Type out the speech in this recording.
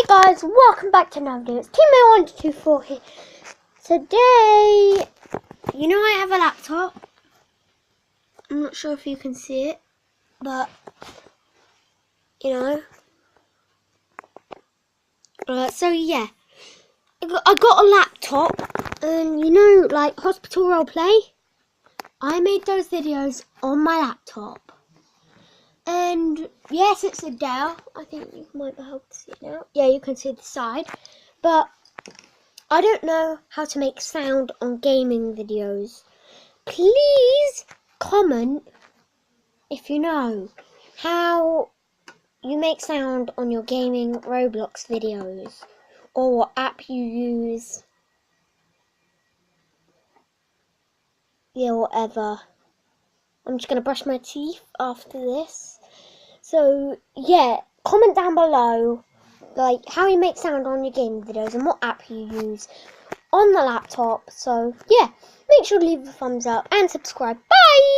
Guys, welcome back to another video. It's Teammate1224 here. Today, you know I have a laptop. I'm not sure if you can see it, but you know. So yeah, I got a laptop, and you know, like hospital roleplay. I made those videos on my laptop. And yes, it's a Dell. I think you might be able to see it now. Yeah, you can see the side. But I don't know how to make sound on gaming videos. Please comment if you know how you make sound on your gaming Roblox videos, or what app you use. Yeah, whatever. I'm just going to brush my teeth after this. So, yeah, comment down below, like, how you make sound on your gaming videos and what app you use on the laptop. So, yeah, make sure to leave a thumbs up and subscribe. Bye!